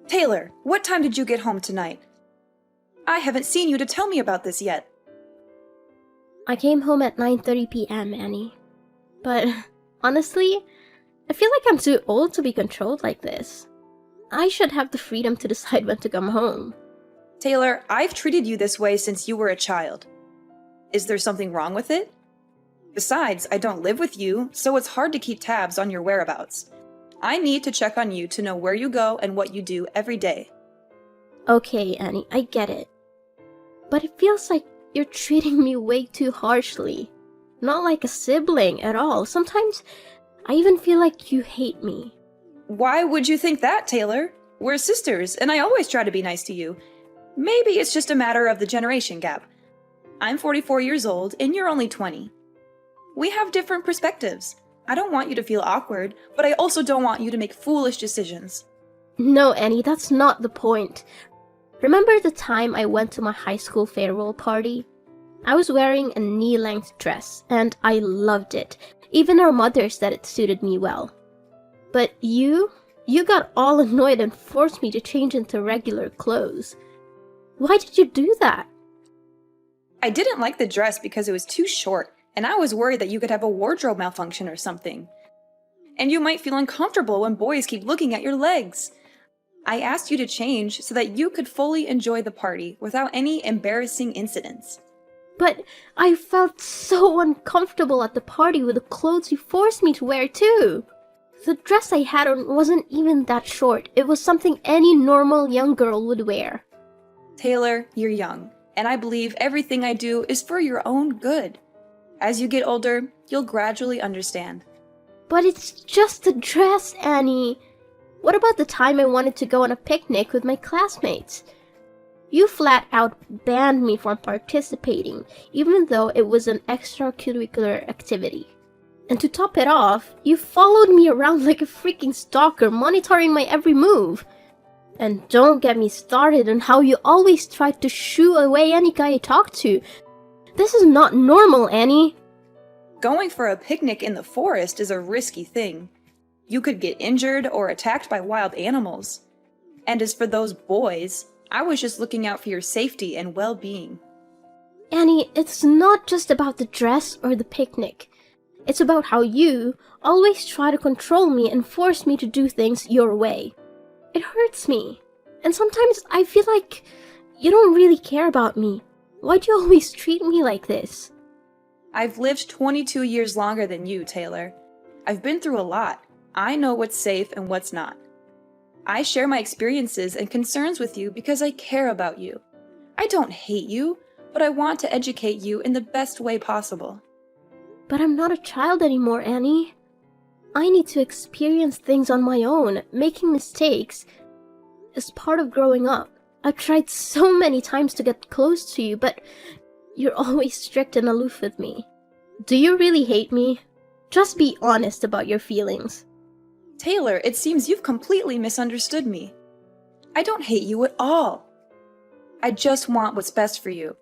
Taylor, what time did you get home tonight? I haven't seen you to tell me about this yet. I came home at 9:30 p.m., Annie. But honestly, I feel like I'm too old to be controlled like this. I should have the freedom to decide when to come home. Taylor, I've treated you this way since you were a child. Is there something wrong with it? Besides, I don't live with you, so it's hard to keep tabs on your whereabouts. I need to check on you to know where you go and what you do every day. Okay, Annie, I get it. But it feels like you're treating me way too harshly. Not like a sibling at all. Sometimes I even feel like you hate me. Why would you think that, Taylor? We're sisters, and I always try to be nice to you. Maybe it's just a matter of the generation gap. I'm 44 years old, and you're only 20. We have different perspectives. I don't want you to feel awkward, but I also don't want you to make foolish decisions. No, Annie, that's not the point. Remember the time I went to my high school farewell party? I was wearing a knee-length dress, and I loved it. Even our mother said it suited me well. But you got all annoyed and forced me to change into regular clothes. Why did you do that? I didn't like the dress because it was too short, and I was worried that you could have a wardrobe malfunction or something. And you might feel uncomfortable when boys keep looking at your legs. I asked you to change so that you could fully enjoy the party without any embarrassing incidents. But I felt so uncomfortable at the party with the clothes you forced me to wear too. The dress I had on wasn't even that short. It was something any normal young girl would wear. Taylor, you're young, and I believe everything I do is for your own good. As you get older, you'll gradually understand. But it's just a dress, Annie. What about the time I wanted to go on a picnic with my classmates? You flat out banned me from participating, even though it was an extracurricular activity. And to top it off, you followed me around like a freaking stalker, monitoring my every move. And don't get me started on how you always tried to shoo away any guy I talked to. This is not normal, Annie. Going for a picnic in the forest is a risky thing. You could get injured or attacked by wild animals. And as for those boys, I was just looking out for your safety and well-being. Annie, it's not just about the dress or the picnic. It's about how you always try to control me and force me to do things your way. It hurts me. And sometimes I feel like you don't really care about me. Why do you always treat me like this? I've lived 22 years longer than you, Taylor. I've been through a lot. I know what's safe and what's not. I share my experiences and concerns with you because I care about you. I don't hate you, but I want to educate you in the best way possible. But I'm not a child anymore, Annie. I need to experience things on my own. Making mistakes is part of growing up. I've tried so many times to get close to you, but you're always strict and aloof with me. Do you really hate me? Just be honest about your feelings. Taylor, it seems you've completely misunderstood me. I don't hate you at all. I just want what's best for you.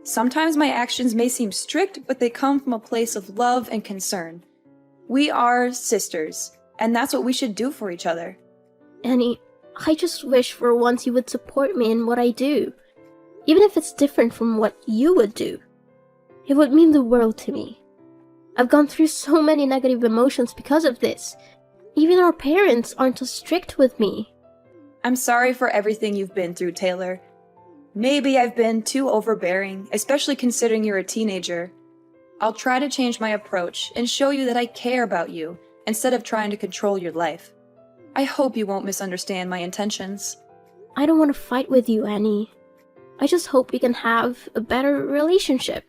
Sometimes my actions may seem strict, but they come from a place of love and concern. We are sisters, and that's what we should do for each other. Annie, I just wish for once you would support me in what I do. Even if it's different from what you would do. It would mean the world to me. I've gone through so many negative emotions because of this. Even our parents aren't as strict with me. I'm sorry for everything you've been through, Taylor. Maybe I've been too overbearing, especially considering you're a teenager. I'll try to change my approach and show you that I care about you, instead of trying to control your life. I hope you won't misunderstand my intentions. I don't want to fight with you, Annie. I just hope we can have a better relationship.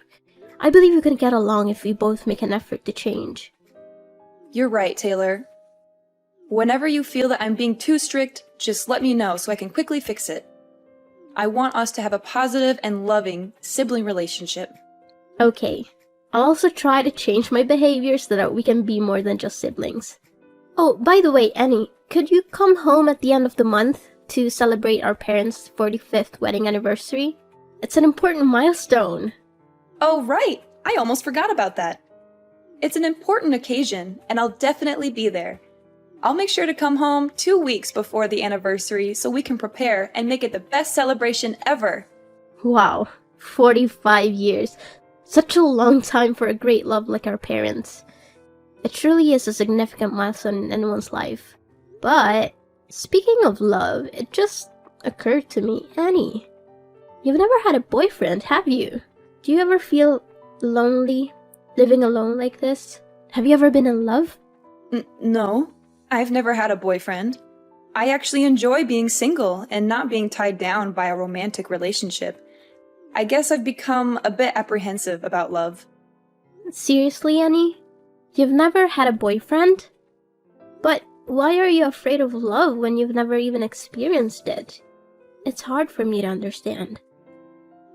I believe we can get along if we both make an effort to change. You're right, Taylor. Whenever you feel that I'm being too strict, just let me know so I can quickly fix it. I want us to have a positive and loving sibling relationship. Okay. I'll also try to change my behavior so that we can be more than just siblings. Oh, by the way, Annie, could you come home at the end of the month to celebrate our parents' 45th wedding anniversary? It's an important milestone. Oh, right! I almost forgot about that. It's an important occasion, and I'll definitely be there. I'll make sure to come home 2 weeks before the anniversary so we can prepare and make it the best celebration ever. Wow, 45 years. Such a long time for a great love like our parents. It truly is a significant milestone in anyone's life. But, speaking of love, it just occurred to me, Annie. You've never had a boyfriend, have you? Do you ever feel lonely, living alone like this? Have you ever been in love? No, I've never had a boyfriend. I actually enjoy being single and not being tied down by a romantic relationship. I guess I've become a bit apprehensive about love. Seriously, Annie? You've never had a boyfriend? But why are you afraid of love when you've never even experienced it? It's hard for me to understand.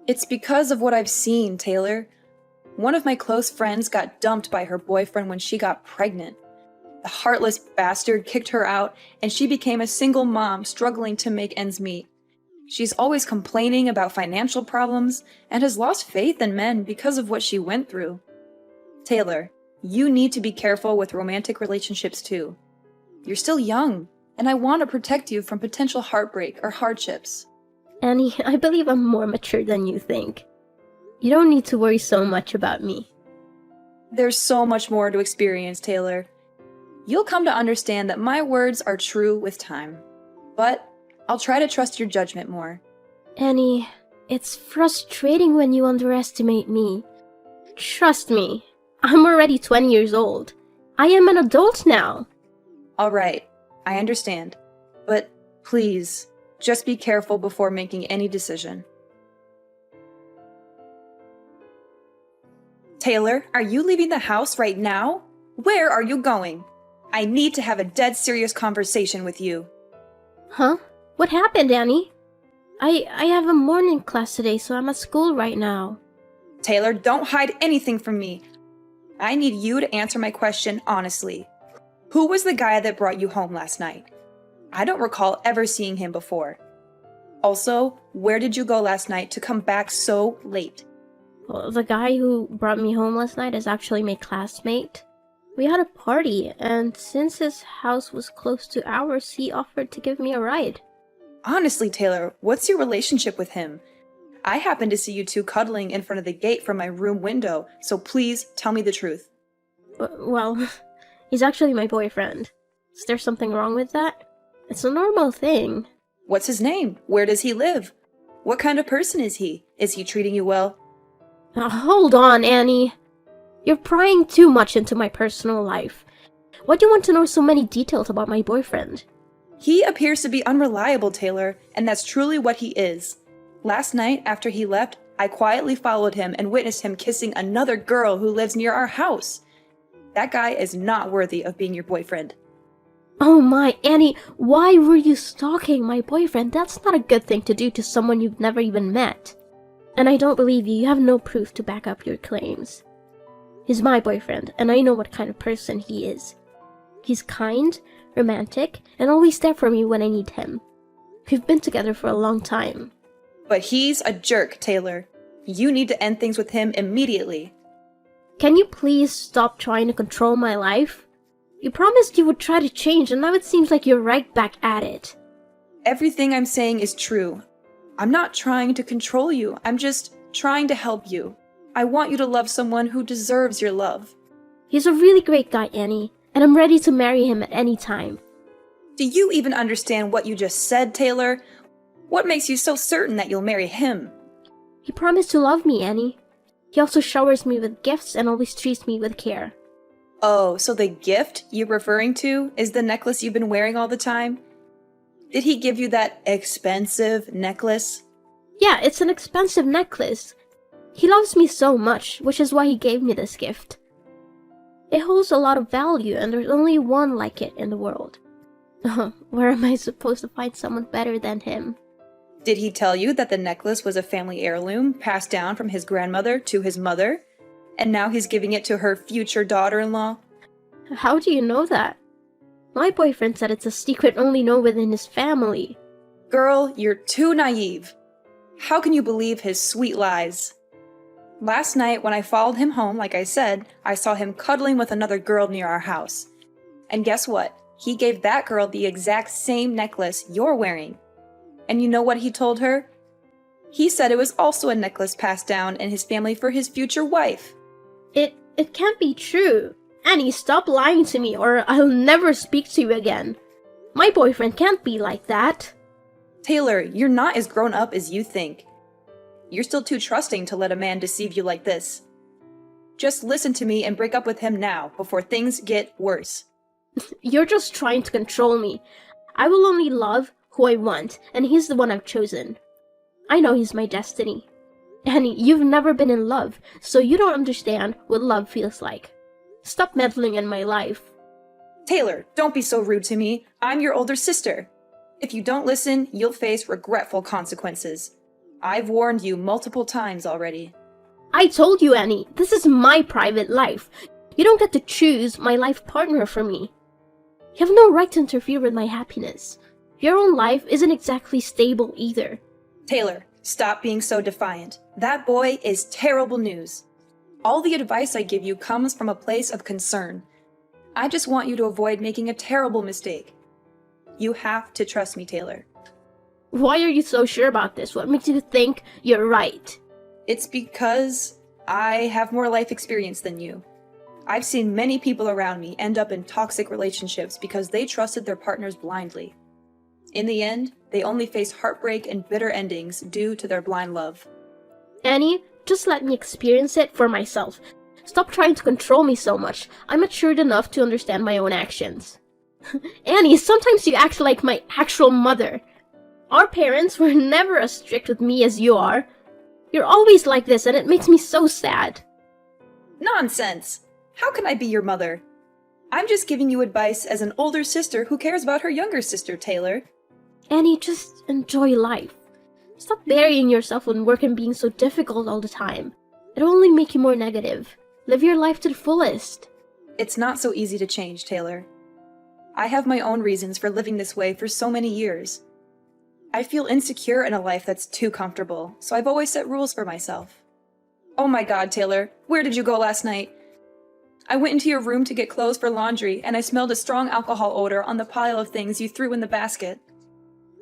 It's because of what I've seen, Taylor. One of my close friends got dumped by her boyfriend when she got pregnant. The heartless bastard kicked her out, and she became a single mom struggling to make ends meet. She's always complaining about financial problems and has lost faith in men because of what she went through. Taylor, you need to be careful with romantic relationships too. You're still young, and I want to protect you from potential heartbreak or hardships. Annie, I believe I'm more mature than you think. You don't need to worry so much about me. There's so much more to experience, Taylor. You'll come to understand that my words are true with time. But I'll try to trust your judgment more. Annie, it's frustrating when you underestimate me. Trust me, I'm already 20 years old. I am an adult now. All right, I understand. But please, just be careful before making any decision. Taylor, are you leaving the house right now? Where are you going? I need to have a dead serious conversation with you. Huh? What happened, Annie? I have a morning class today, so I'm at school right now. Taylor, don't hide anything from me. I need you to answer my question honestly. Who was the guy that brought you home last night? I don't recall ever seeing him before. Also, where did you go last night to come back so late? Well, the guy who brought me home last night is actually my classmate. We had a party, and since his house was close to ours, he offered to give me a ride. Honestly, Taylor, what's your relationship with him? I happened to see you two cuddling in front of the gate from my room window, so please tell me the truth. Well, he's actually my boyfriend. Is there something wrong with that? It's a normal thing. What's his name? Where does he live? What kind of person is he? Is he treating you well? Hold on, Annie. You're prying too much into my personal life. Why do you want to know so many details about my boyfriend? He appears to be unreliable, Taylor, and that's truly what he is. Last night, after he left, I quietly followed him and witnessed him kissing another girl who lives near our house. That guy is not worthy of being your boyfriend. Oh my, Annie, why were you stalking my boyfriend? That's not a good thing to do to someone you've never even met. And I don't believe you. You have no proof to back up your claims. He's my boyfriend, and I know what kind of person he is. He's kind, romantic, and always there for me when I need him. We've been together for a long time. But he's a jerk, Taylor. You need to end things with him immediately. Can you please stop trying to control my life? You promised you would try to change, and now it seems like you're right back at it. Everything I'm saying is true. I'm not trying to control you. I'm just trying to help you. I want you to love someone who deserves your love. He's a really great guy, Annie, and I'm ready to marry him at any time. Do you even understand what you just said, Taylor? What makes you so certain that you'll marry him? He promised to love me, Annie. He also showers me with gifts and always treats me with care. Oh, so the gift you're referring to is the necklace you've been wearing all the time? Did he give you that expensive necklace? Yeah, it's an expensive necklace. He loves me so much, which is why he gave me this gift. It holds a lot of value, and there's only one like it in the world. Where am I supposed to find someone better than him? Did he tell you that the necklace was a family heirloom passed down from his grandmother to his mother? And now he's giving it to her future daughter-in-law? How do you know that? My boyfriend said it's a secret only known within his family. Girl, you're too naive. How can you believe his sweet lies? Last night, when I followed him home, like I said, I saw him cuddling with another girl near our house. And guess what? He gave that girl the exact same necklace you're wearing. And you know what he told her? He said it was also a necklace passed down in his family for his future wife. It can't be true. Annie, stop lying to me or I'll never speak to you again. My boyfriend can't be like that. Taylor, you're not as grown up as you think. You're still too trusting to let a man deceive you like this. Just listen to me and break up with him now, before things get worse. You're just trying to control me. I will only love who I want, and he's the one I've chosen. I know he's my destiny. Annie, you've never been in love, so you don't understand what love feels like. Stop meddling in my life. Taylor, don't be so rude to me. I'm your older sister. If you don't listen, you'll face regretful consequences. I've warned you multiple times already. I told you, Annie, this is my private life. You don't get to choose my life partner for me. You have no right to interfere with my happiness. Your own life isn't exactly stable either. Taylor, stop being so defiant. That boy is terrible news. All the advice I give you comes from a place of concern. I just want you to avoid making a terrible mistake. You have to trust me, Taylor. Why are you so sure about this? What makes you think you're right? It's because I have more life experience than you. I've seen many people around me end up in toxic relationships because they trusted their partners blindly. In the end, they only faced heartbreak and bitter endings due to their blind love. Annie, just let me experience it for myself. Stop trying to control me so much. I'm matured enough to understand my own actions. Annie, sometimes you act like my actual mother. Our parents were never as strict with me as you are. You're always like this and it makes me so sad. Nonsense! How can I be your mother? I'm just giving you advice as an older sister who cares about her younger sister, Taylor. Annie, just enjoy life. Stop burying yourself in work and being so difficult all the time. It'll only make you more negative. Live your life to the fullest. It's not so easy to change, Taylor. I have my own reasons for living this way for so many years. I feel insecure in a life that's too comfortable, so I've always set rules for myself. Oh my God, Taylor, where did you go last night? I went into your room to get clothes for laundry, and I smelled a strong alcohol odor on the pile of things you threw in the basket.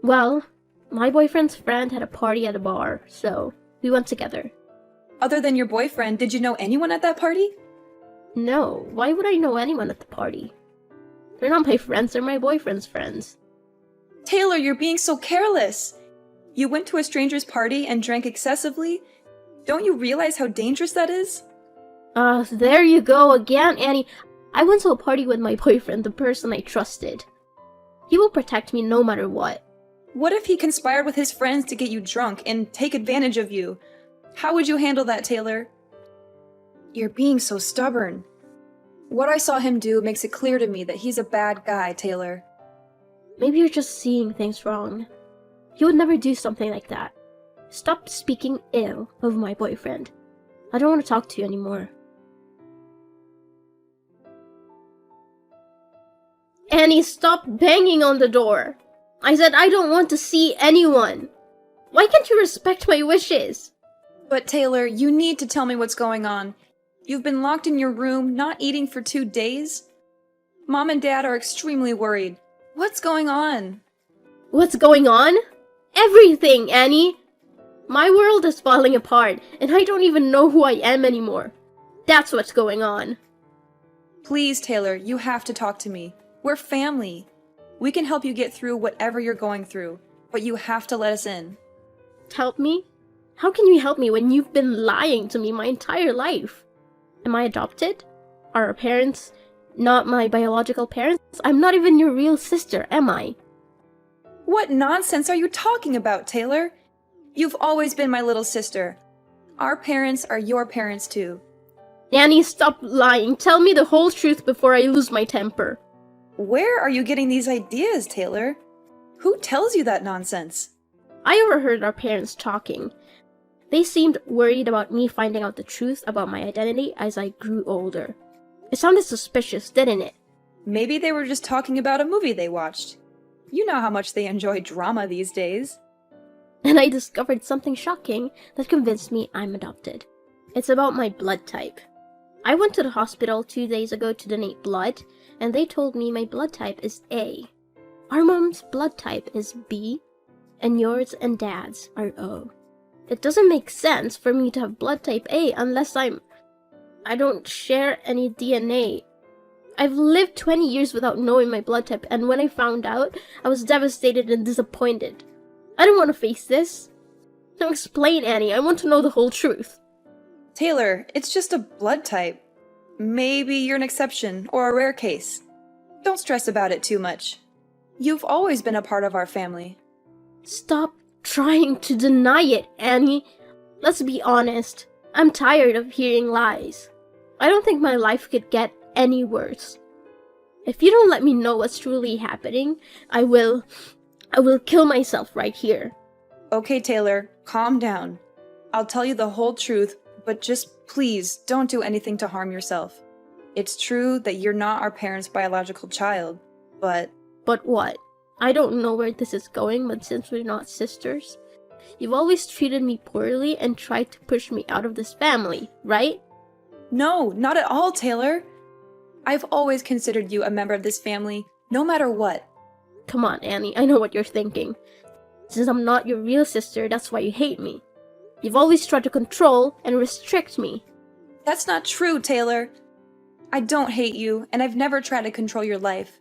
Well, my boyfriend's friend had a party at a bar, so we went together. Other than your boyfriend, did you know anyone at that party? No, why would I know anyone at the party? They're not my friends, they're my boyfriend's friends. Taylor, you're being so careless. You went to a stranger's party and drank excessively? Don't you realize how dangerous that is? There you go again, Annie. I went to a party with my boyfriend, the person I trusted. He will protect me no matter what. What if he conspired with his friends to get you drunk and take advantage of you? How would you handle that, Taylor? You're being so stubborn. What I saw him do makes it clear to me that he's a bad guy, Taylor. Maybe you're just seeing things wrong. He would never do something like that. Stop speaking ill of my boyfriend. I don't want to talk to you anymore. Annie, stop banging on the door. I said I don't want to see anyone. Why can't you respect my wishes? But Taylor, you need to tell me what's going on. You've been locked in your room, not eating for 2 days. Mom and Dad are extremely worried. What's going on? What's going on? Everything, Annie! My world is falling apart, and I don't even know who I am anymore. That's what's going on. Please, Taylor, you have to talk to me. We're family. We can help you get through whatever you're going through, but you have to let us in. Help me? How can you help me when you've been lying to me my entire life? Am I adopted? Are our parents not my biological parents? I'm not even your real sister, am I? What nonsense are you talking about, Taylor? You've always been my little sister. Our parents are your parents too. Annie, stop lying. Tell me the whole truth before I lose my temper. Where are you getting these ideas, Taylor? Who tells you that nonsense? I overheard our parents talking. They seemed worried about me finding out the truth about my identity as I grew older. It sounded suspicious, didn't it? Maybe they were just talking about a movie they watched. You know how much they enjoy drama these days. And I discovered something shocking that convinced me I'm adopted. It's about my blood type. I went to the hospital 2 days ago to donate blood, and they told me my blood type is A. Our mom's blood type is B, and yours and Dad's are O. It doesn't make sense for me to have blood type A unless I don't share any DNA. I've lived 20 years without knowing my blood type, and when I found out, I was devastated and disappointed. I don't want to face this. Now explain, Annie. I want to know the whole truth. Taylor, it's just a blood type. Maybe you're an exception or a rare case. Don't stress about it too much. You've always been a part of our family. Stop trying to deny it, Annie. Let's be honest. I'm tired of hearing lies. I don't think my life could get any worse. If you don't let me know what's truly happening, I will kill myself right here. Okay, Taylor, calm down. I'll tell you the whole truth, but just please don't do anything to harm yourself. It's true that you're not our parents' biological child, but... But what? I don't know where this is going, but since we're not sisters, you've always treated me poorly and tried to push me out of this family, right? No, not at all, Taylor. I've always considered you a member of this family, no matter what. Come on, Annie, I know what you're thinking. Since I'm not your real sister, that's why you hate me. You've always tried to control and restrict me. That's not true, Taylor. I don't hate you, and I've never tried to control your life.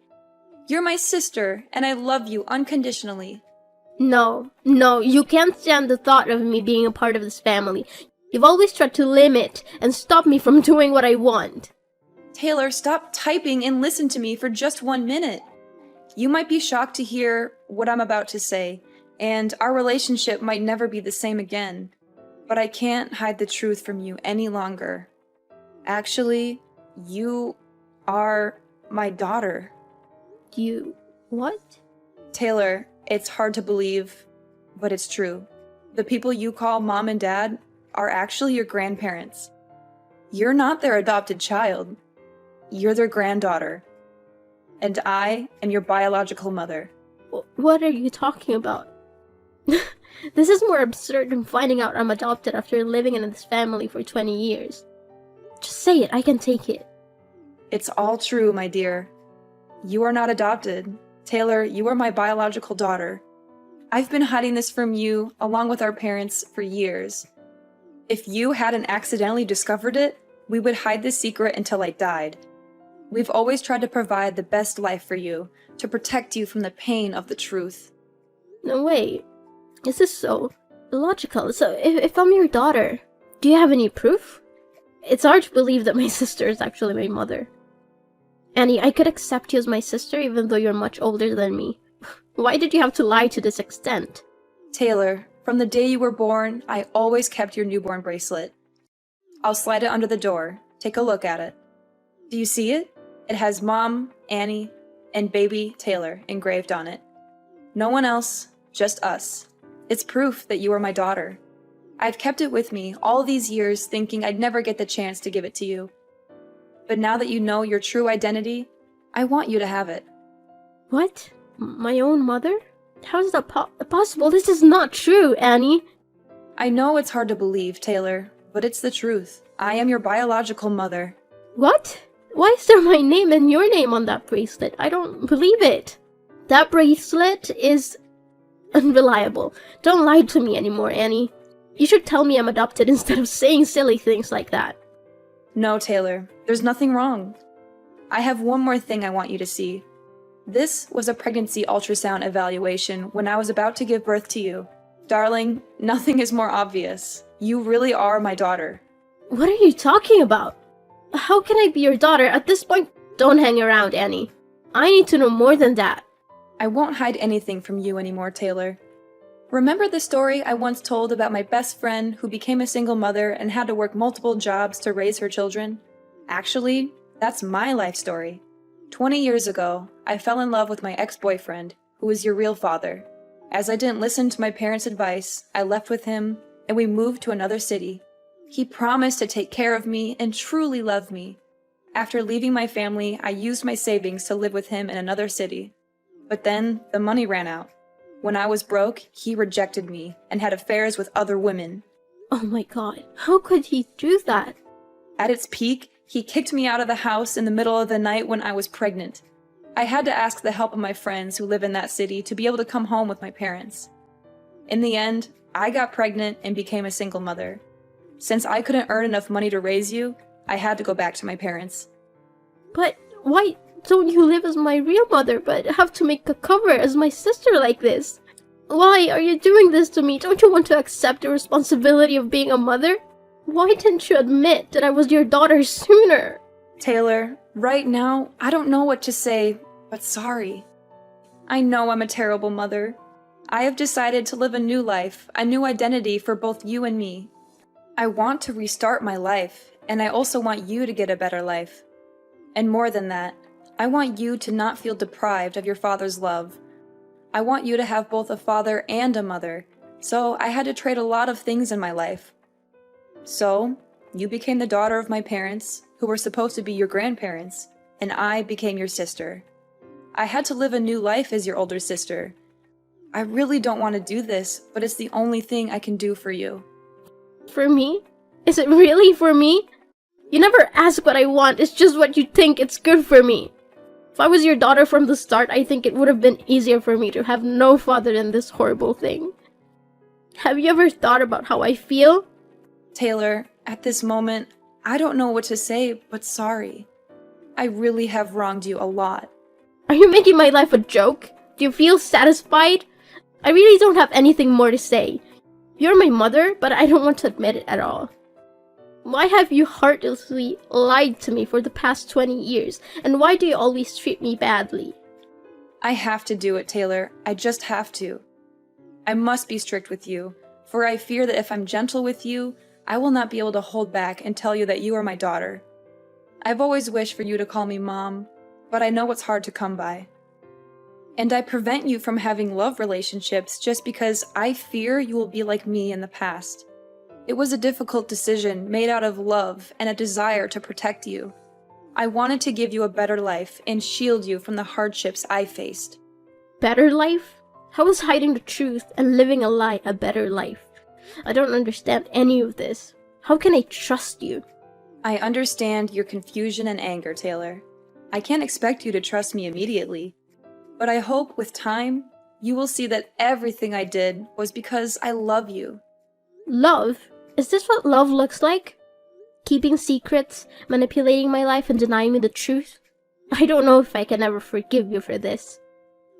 You're my sister, and I love you unconditionally. No, you can't stand the thought of me being a part of this family. You've always tried to limit and stop me from doing what I want. Taylor, stop typing and listen to me for just 1 minute. You might be shocked to hear what I'm about to say, and our relationship might never be the same again. But I can't hide the truth from you any longer. Actually, you are my daughter. You... what? Taylor, it's hard to believe, but it's true. The people you call mom and dad are actually your grandparents. You're not their adopted child. You're their granddaughter. And I am your biological mother. What are you talking about? This is more absurd than finding out I'm adopted after living in this family for 20 years. Just say it, I can take it. It's all true, my dear. You are not adopted. Taylor, you are my biological daughter. I've been hiding this from you, along with our parents, for years. If you hadn't accidentally discovered it, we would hide this secret until I died. We've always tried to provide the best life for you, to protect you from the pain of the truth. No, wait. Is this so illogical? So, if I'm your daughter, do you have any proof? It's hard to believe that my sister is actually my mother. Annie, I could accept you as my sister even though you're much older than me. Why did you have to lie to this extent? Taylor, from the day you were born, I always kept your newborn bracelet. I'll slide it under the door. Take a look at it. Do you see it? It has Mom, Annie, and baby Taylor engraved on it. No one else, just us. It's proof that you are my daughter. I've kept it with me all these years thinking I'd never get the chance to give it to you. But now that you know your true identity, I want you to have it. What? My own mother? How is that possible? This is not true, Annie. I know it's hard to believe, Taylor, but it's the truth. I am your biological mother. What? Why is there my name and your name on that bracelet? I don't believe it. That bracelet is unreliable. Don't lie to me anymore, Annie. You should tell me I'm adopted instead of saying silly things like that. No, Taylor, there's nothing wrong. I have one more thing I want you to see. This was a pregnancy ultrasound evaluation when I was about to give birth to you. Darling, nothing is more obvious. You really are my daughter. What are you talking about? How can I be your daughter at this point? Don't hang around, Annie. I need to know more than that. I won't hide anything from you anymore, Taylor. Remember the story I once told about my best friend who became a single mother and had to work multiple jobs to raise her children? Actually, that's my life story. 20 years ago, I fell in love with my ex-boyfriend, who was your real father. As I didn't listen to my parents' advice, I left with him, and we moved to another city. He promised to take care of me and truly love me. After leaving my family, I used my savings to live with him in another city. But then, the money ran out. When I was broke, he rejected me and had affairs with other women. Oh my god, how could he do that? At its peak, He kicked me out of the house in the middle of the night when I was pregnant. I had to ask the help of my friends who live in that city to be able to come home with my parents. In the end, I got pregnant and became a single mother. Since I couldn't earn enough money to raise you, I had to go back to my parents. But why don't you live as my real mother, but have to make a cover as my sister like this? Why are you doing this to me? Don't you want to accept the responsibility of being a mother? Why didn't you admit that I was your daughter sooner? Taylor, right now, I don't know what to say, but sorry. I know I'm a terrible mother. I have decided to live a new life, a new identity for both you and me. I want to restart my life, and I also want you to get a better life. And more than that, I want you to not feel deprived of your father's love. I want you to have both a father and a mother, so I had to trade a lot of things in my life. So, you became the daughter of my parents, who were supposed to be your grandparents, and I became your sister. I had to live a new life as your older sister. I really don't want to do this, but it's the only thing I can do for you. For me? Is it really for me? You never ask what I want, it's just what you think it's good for me. If I was your daughter from the start, I think it would have been easier for me to have no father than this horrible thing. Have you ever thought about how I feel? Taylor, at this moment, I don't know what to say, but sorry. I really have wronged you a lot. Are you making my life a joke? Do you feel satisfied? I really don't have anything more to say. You're my mother, but I don't want to admit it at all. Why have you heartlessly lied to me for the past 20 years? And why do you always treat me badly? I have to do it, Taylor. I just have to. I must be strict with you, for I fear that if I'm gentle with you, I will not be able to hold back and tell you that you are my daughter. I've always wished for you to call me Mom, but I know it's hard to come by. And I prevent you from having love relationships just because I fear you will be like me in the past. It was a difficult decision made out of love and a desire to protect you. I wanted to give you a better life and shield you from the hardships I faced. Better life? How is hiding the truth and living a lie a better life? I don't understand any of this. How can I trust you? I understand your confusion and anger, Taylor. I can't expect you to trust me immediately, but I hope with time, you will see that everything I did was because I love you. Love? Is this what love looks like? Keeping secrets, manipulating my life, and denying me the truth? I don't know if I can ever forgive you for this.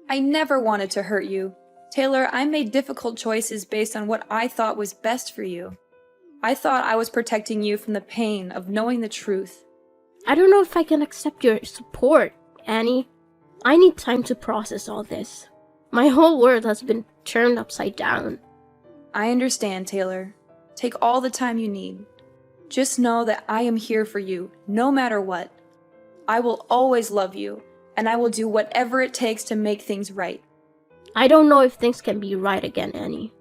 I never wanted to hurt you. Taylor, I made difficult choices based on what I thought was best for you. I thought I was protecting you from the pain of knowing the truth. I don't know if I can accept your support, Annie. I need time to process all this. My whole world has been turned upside down. I understand, Taylor. Take all the time you need. Just know that I am here for you, no matter what. I will always love you, and I will do whatever it takes to make things right. I don't know if things can be right again, Annie.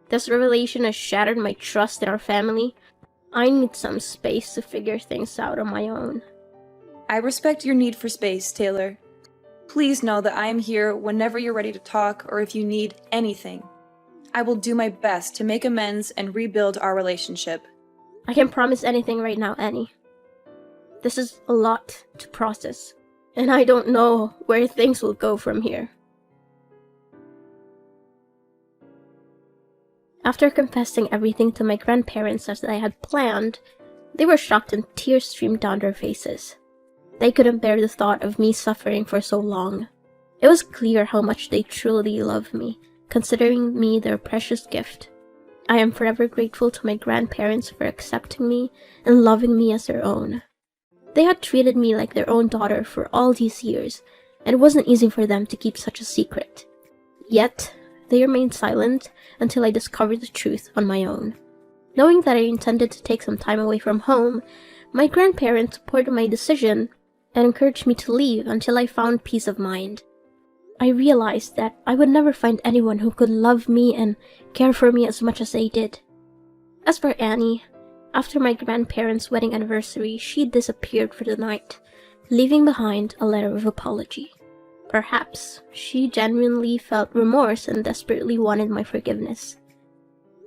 This revelation has shattered my trust in our family. I need some space to figure things out on my own. I respect your need for space, Taylor. Please know that I am here whenever you're ready to talk or if you need anything. I will do my best to make amends and rebuild our relationship. I can't promise anything right now, Annie. This is a lot to process, and I don't know where things will go from here. After confessing everything to my grandparents as I had planned, they were shocked and tears streamed down their faces. They couldn't bear the thought of me suffering for so long. It was clear how much they truly loved me, considering me their precious gift. I am forever grateful to my grandparents for accepting me and loving me as their own. They had treated me like their own daughter for all these years, and it wasn't easy for them to keep such a secret. Yet, they remained silent until I discovered the truth on my own. Knowing that I intended to take some time away from home, my grandparents supported my decision and encouraged me to leave until I found peace of mind. I realized that I would never find anyone who could love me and care for me as much as they did. As for Annie, after my grandparents' wedding anniversary, she disappeared for the night, leaving behind a letter of apology. Perhaps she genuinely felt remorse and desperately wanted my forgiveness.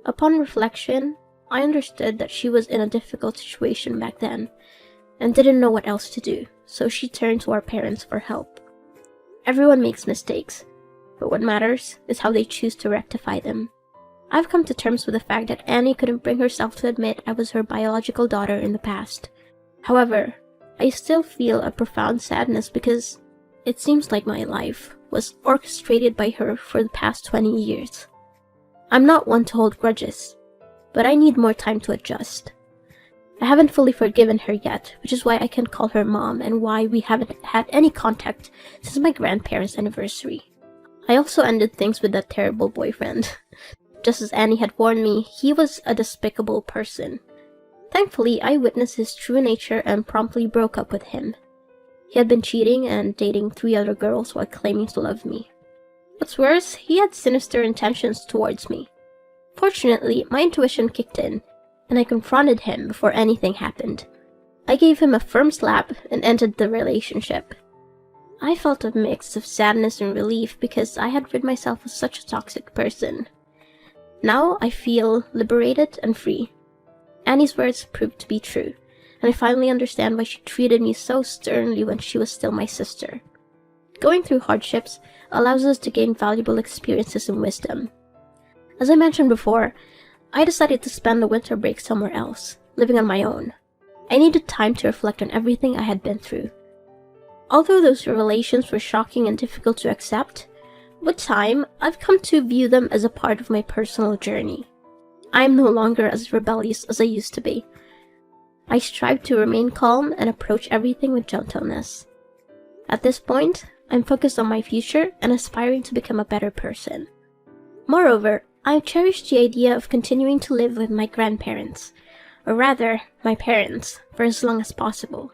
Upon reflection, I understood that she was in a difficult situation back then, and didn't know what else to do, so she turned to our parents for help. Everyone makes mistakes, but what matters is how they choose to rectify them. I've come to terms with the fact that Annie couldn't bring herself to admit I was her biological daughter in the past. However, I still feel a profound sadness because it seems like my life was orchestrated by her for the past 20 years. I'm not one to hold grudges, but I need more time to adjust. I haven't fully forgiven her yet, which is why I can't call her mom and why we haven't had any contact since my grandparents' anniversary. I also ended things with that terrible boyfriend. Just as Annie had warned me, he was a despicable person. Thankfully, I witnessed his true nature and promptly broke up with him. He had been cheating and dating 3 other girls while claiming to love me. What's worse, he had sinister intentions towards me. Fortunately, my intuition kicked in, and I confronted him before anything happened. I gave him a firm slap and ended the relationship. I felt a mix of sadness and relief because I had rid myself of such a toxic person. Now I feel liberated and free. Annie's words proved to be true, and I finally understand why she treated me so sternly when she was still my sister. Going through hardships allows us to gain valuable experiences and wisdom. As I mentioned before, I decided to spend the winter break somewhere else, living on my own. I needed time to reflect on everything I had been through. Although those revelations were shocking and difficult to accept, with time, I've come to view them as a part of my personal journey. I am no longer as rebellious as I used to be. I strive to remain calm and approach everything with gentleness. At this point, I'm focused on my future and aspiring to become a better person. Moreover, I cherish the idea of continuing to live with my grandparents, or rather, my parents, for as long as possible.